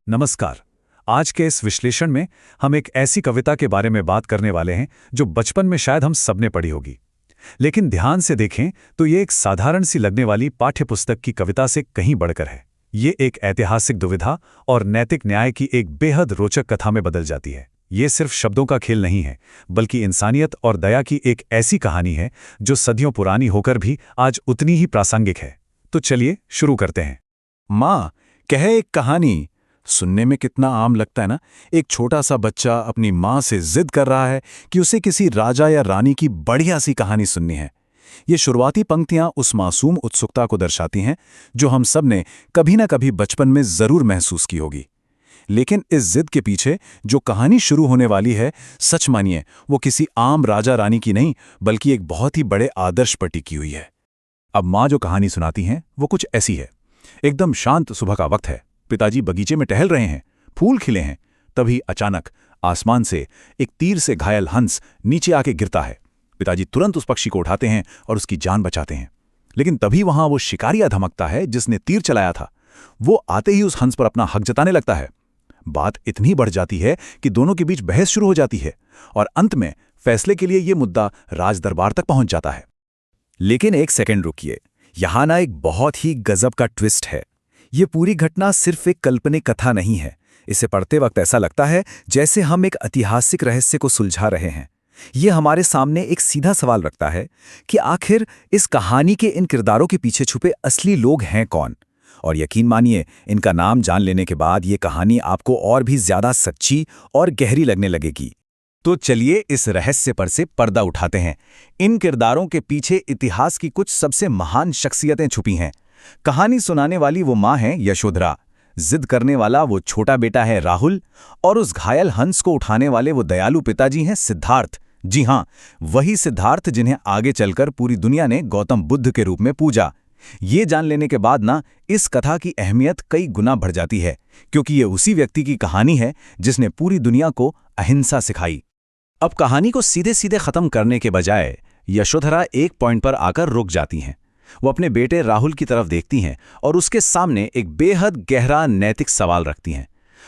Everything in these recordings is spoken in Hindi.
नमस्कार। आज के इस विश्लेषण में हम एक ऐसी कविता के बारे में बात करने वाले हैं जो बचपन में शायद हम सबने पढ़ी होगी। लेकिन ध्यान से देखें तो ये एक साधारण सी लगने वाली पाठ्यपुस्तक की कविता से कहीं बढ़कर है। ये एक ऐतिहासिक दुविधा और नैतिक न्याय की एक बेहद रोचक कथा में बदल जाती है। ये सिर्फ शब्दों का खेल नहीं है, बल्कि इंसानियत और दया की एक ऐसी कहानी है जो सदियों पुरानी होकर भी आज उतनी ही प्रासंगिक है। तो चलिए शुरू करते हैं। माँ कहे एक कहानी। सुनने में कितना आम लगता है ना। एक छोटा सा बच्चा अपनी माँ से जिद कर रहा है कि उसे किसी राजा या रानी की बढ़िया सी कहानी सुननी है। ये शुरुआती पंक्तियां उस मासूम उत्सुकता को दर्शाती हैं जो हम सब ने कभी ना कभी बचपन में जरूर महसूस की होगी। लेकिन इस जिद के पीछे जो कहानी शुरू होने वाली है, सच मानिए वो किसी आम राजा रानी की नहीं, बल्कि एक बहुत ही बड़े आदर्श पर टिकी हुई है। अब माँ जो कहानी सुनाती हैं वो कुछ ऐसी है। एकदम शांत सुबह का वक्त है। पिताजी बगीचे में टहल रहे हैं, फूल खिले हैं। तभी अचानक आसमान से एक तीर से घायल हंस नीचे आके गिरता है। पिताजी तुरंत उस पक्षी को उठाते हैं और उसकी जान बचाते हैं। लेकिन तभी वहां वो शिकारिया धमकता है जिसने तीर चलाया था। वो आते ही उस हंस पर अपना हक जताने लगता है। बात इतनी बढ़ जाती है कि दोनों के बीच बहस शुरू हो जाती है और अंत में फैसले के लिए ये मुद्दा राज दरबार तक पहुंच जाता है। लेकिन एक सेकंड रुकिए, यहां ना एक बहुत ही गजब का ट्विस्ट है। ये पूरी घटना सिर्फ एक काल्पनिक कथा नहीं है। इसे पढ़ते वक्त ऐसा लगता है जैसे हम एक ऐतिहासिक रहस्य को सुलझा रहे हैं। ये हमारे सामने एक सीधा सवाल रखता है कि आखिर इस कहानी के इन किरदारों के पीछे छुपे असली लोग हैं कौन। और यकीन मानिए, इनका नाम जान लेने के बाद ये कहानी आपको और भी ज्यादा सच्ची और गहरी लगने लगेगी। तो चलिए इस रहस्य पर से पर्दा उठाते हैं। इन किरदारों के पीछे इतिहास की कुछ सबसे महान शख्सियतें छुपी हैं। कहानी सुनाने वाली वो माँ है यशोधरा, जिद करने वाला वो छोटा बेटा है राहुल, और उस घायल हंस को उठाने वाले वो दयालु पिताजी हैं सिद्धार्थ। जी हाँ, वही सिद्धार्थ जिन्हें आगे चलकर पूरी दुनिया ने गौतम बुद्ध के रूप में पूजा। ये जान लेने के बाद ना इस कथा की अहमियत कई गुना बढ़ जाती है, क्योंकि ये उसी व्यक्ति की कहानी है जिसने पूरी दुनिया को अहिंसा सिखाई। अब कहानी को सीधे सीधे खत्म करने के बजाय यशोधरा एक पॉइंट पर आकर रुक जाती हैं। वो अपने बेटे राहुल की तरफ देखती हैं और उसके सामने एक बेहद गहरा नैतिक सवाल रखती हैं।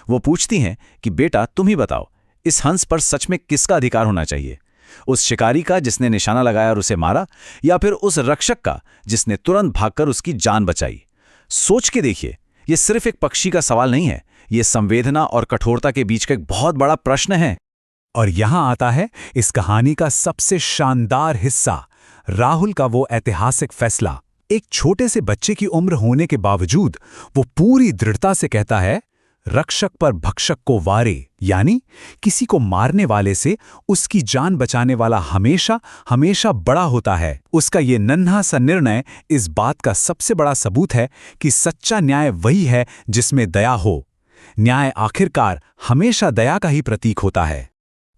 वो पूछती हैं कि बेटा, तुम ही बताओ, इस हंस पर सच में किसका अधिकार होना चाहिए? उस शिकारी का जिसने निशाना लगाया और उसे मारा, या फिर उस रक्षक का जिसने तुरंत भागकर उसकी जान बचाई? सोच के देखिए, ये सिर्फ एक पक्षी का सवाल नहीं है, ये संवेदना और कठोरता के बीच का एक बहुत बड़ा प्रश्न है। और यहां आता है इस कहानी का सबसे शानदार हिस्सा, राहुल का वो ऐतिहासिक फैसला। एक छोटे से बच्चे की उम्र होने के बावजूद वो पूरी दृढ़ता से कहता है, रक्षक पर भक्षक को वारे, यानी किसी को मारने वाले से उसकी जान बचाने वाला हमेशा हमेशा बड़ा होता है। उसका ये नन्हा सा निर्णय इस बात का सबसे बड़ा सबूत है कि सच्चा न्याय वही है जिसमें दया हो। न्याय आखिरकार हमेशा दया का ही प्रतीक होता है।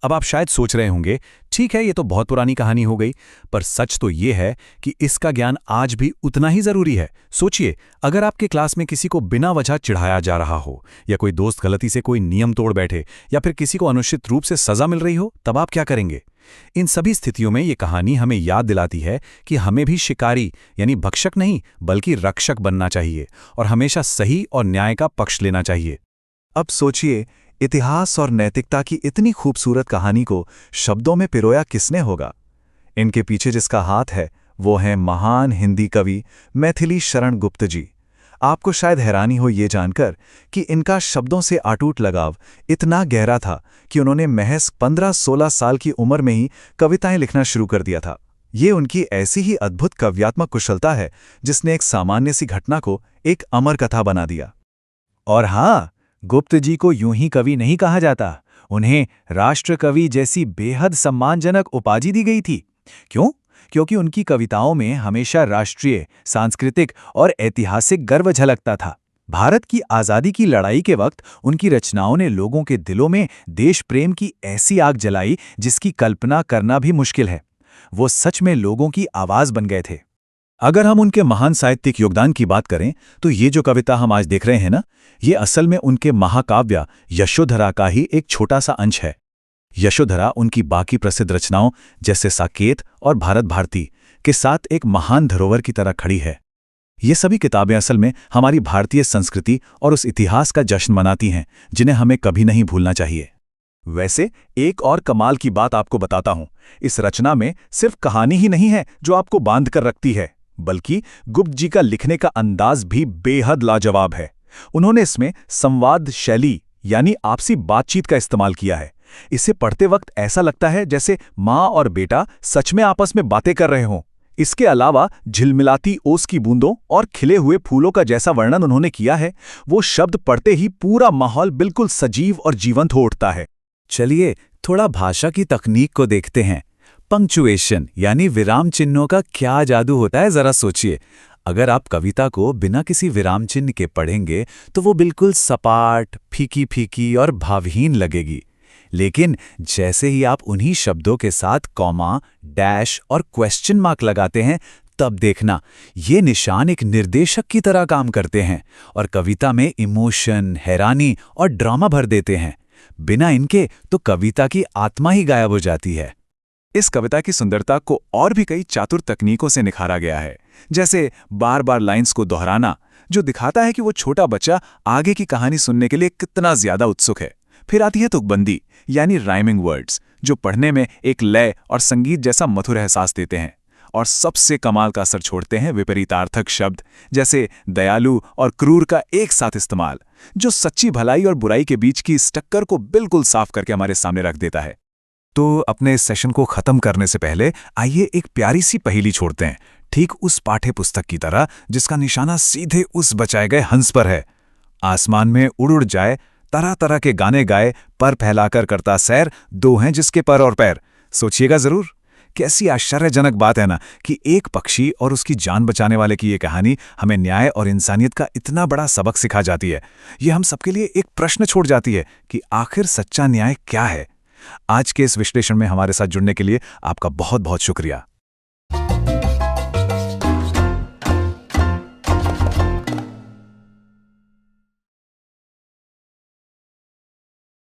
अब आप शायद सोच रहे होंगे, ठीक है, ये तो बहुत पुरानी कहानी हो गई, पर सच तो ये है कि इसका ज्ञान आज भी उतना ही जरूरी है। सोचिए, अगर आपके क्लास में किसी को बिना वजह चिढ़ाया जा रहा हो, या कोई दोस्त गलती से कोई नियम तोड़ बैठे, या फिर किसी को अनुचित रूप से सजा मिल रही हो, तब आप क्या करेंगे? इन सभी स्थितियों में ये कहानी हमें याद दिलाती है कि हमें भी शिकारी यानी भक्षक नहीं, बल्कि रक्षक बनना चाहिए और हमेशा सही और न्याय का पक्ष लेना चाहिए। अब सोचिए, इतिहास और नैतिकता की इतनी खूबसूरत कहानी को शब्दों में पिरोया किसने होगा? इनके पीछे जिसका हाथ है वो है महान हिंदी कवि मैथिली शरण गुप्त जी। आपको शायद हैरानी हो ये जानकर कि इनका शब्दों से अटूट लगाव इतना गहरा था कि उन्होंने महज 15-16 साल की उम्र में ही कविताएं लिखना शुरू कर दिया था। ये उनकी ऐसी ही अद्भुत काव्यात्मक कुशलता है जिसने एक सामान्य सी घटना को एक अमर कथा बना दिया। और हाँ, गुप्त जी को यूं ही कवि नहीं कहा जाता, उन्हें राष्ट्र कवि जैसी बेहद सम्मानजनक उपाधि दी गई थी। क्यों? क्योंकि उनकी कविताओं में हमेशा राष्ट्रीय, सांस्कृतिक और ऐतिहासिक गर्व झलकता था। भारत की आज़ादी की लड़ाई के वक्त उनकी रचनाओं ने लोगों के दिलों में देश प्रेम की ऐसी आग जलाई जिसकी कल्पना करना भी मुश्किल है। वो सच में लोगों की आवाज़ बन गए थे। अगर हम उनके महान साहित्यिक योगदान की बात करें तो ये जो कविता हम आज देख रहे हैं ना, ये असल में उनके महाकाव्य यशोधरा का ही एक छोटा सा अंश है। यशोधरा उनकी बाकी प्रसिद्ध रचनाओं जैसे साकेत और भारत भारती के साथ एक महान धरोहर की तरह खड़ी है। ये सभी किताबें असल में हमारी भारतीय संस्कृति और उस इतिहास का जश्न मनाती हैं जिन्हें हमें कभी नहीं भूलना चाहिए। वैसे एक और कमाल की बात आपको बताता हूं। इस रचना में सिर्फ कहानी ही नहीं है जो आपको बांध कर रखती है, बल्कि गुप्त जी का लिखने का अंदाज भी बेहद लाजवाब है। उन्होंने इसमें संवाद शैली यानी आपसी बातचीत का इस्तेमाल किया है। इसे पढ़ते वक्त ऐसा लगता है जैसे माँ और बेटा सच में आपस में बातें कर रहे हों। इसके अलावा झिलमिलाती ओस की बूंदों और खिले हुए फूलों का जैसा वर्णन उन्होंने किया है, वो शब्द पढ़ते ही पूरा माहौल बिल्कुल सजीव और जीवंत हो उठता है। चलिए थोड़ा भाषा की तकनीक को देखते हैं। पंक्चुएशन यानी विराम चिन्हों का क्या जादू होता है, जरा सोचिए। अगर आप कविता को बिना किसी विराम चिन्ह के पढ़ेंगे तो वो बिल्कुल सपाट, फीकी फीकी और भावहीन लगेगी। लेकिन जैसे ही आप उन्हीं शब्दों के साथ कॉमा, डैश और क्वेश्चन मार्क लगाते हैं, तब देखना ये निशान एक निर्देशक की तरह काम करते हैं और कविता में इमोशन, हैरानी और ड्रामा भर देते हैं। बिना इनके तो कविता की आत्मा ही गायब हो जाती है। इस कविता की सुंदरता को और भी कई चातुर तकनीकों से निखारा गया है, जैसे बार बार लाइंस को दोहराना, जो दिखाता है कि वो छोटा बच्चा आगे की कहानी सुनने के लिए कितना ज्यादा उत्सुक है। फिर आती है तुकबंदी यानी राइमिंग वर्ड्स, जो पढ़ने में एक लय और संगीत जैसा मधुर एहसास देते हैं। और सबसे कमाल का असर छोड़ते हैं विपरीतार्थक शब्द, जैसे दयालु और क्रूर का एक साथ इस्तेमाल, जो सच्ची भलाई और बुराई के बीच की इस टक्कर को बिल्कुल साफ करके हमारे सामने रख देता है। तो अपने इस सेशन को खत्म करने से पहले आइए एक प्यारी सी पहेली छोड़ते हैं, ठीक उस पाठ्य पुस्तक की तरह जिसका निशाना सीधे उस बचाए गए हंस पर है। आसमान में उड़ उड़ जाए, तरह तरह के गाने गाए, पर फैलाकर करता सैर, दो हैं जिसके पर और पैर। सोचिएगा जरूर, कैसी आश्चर्यजनक बात है ना कि एक पक्षी और उसकी जान बचाने वाले की ये कहानी हमें न्याय और इंसानियत का इतना बड़ा सबक सिखा जाती है। ये हम सबके लिए एक प्रश्न छोड़ जाती है कि आखिर सच्चा न्याय क्या है। आज के इस विश्लेषण में हमारे साथ जुड़ने के लिए आपका बहुत बहुत शुक्रिया।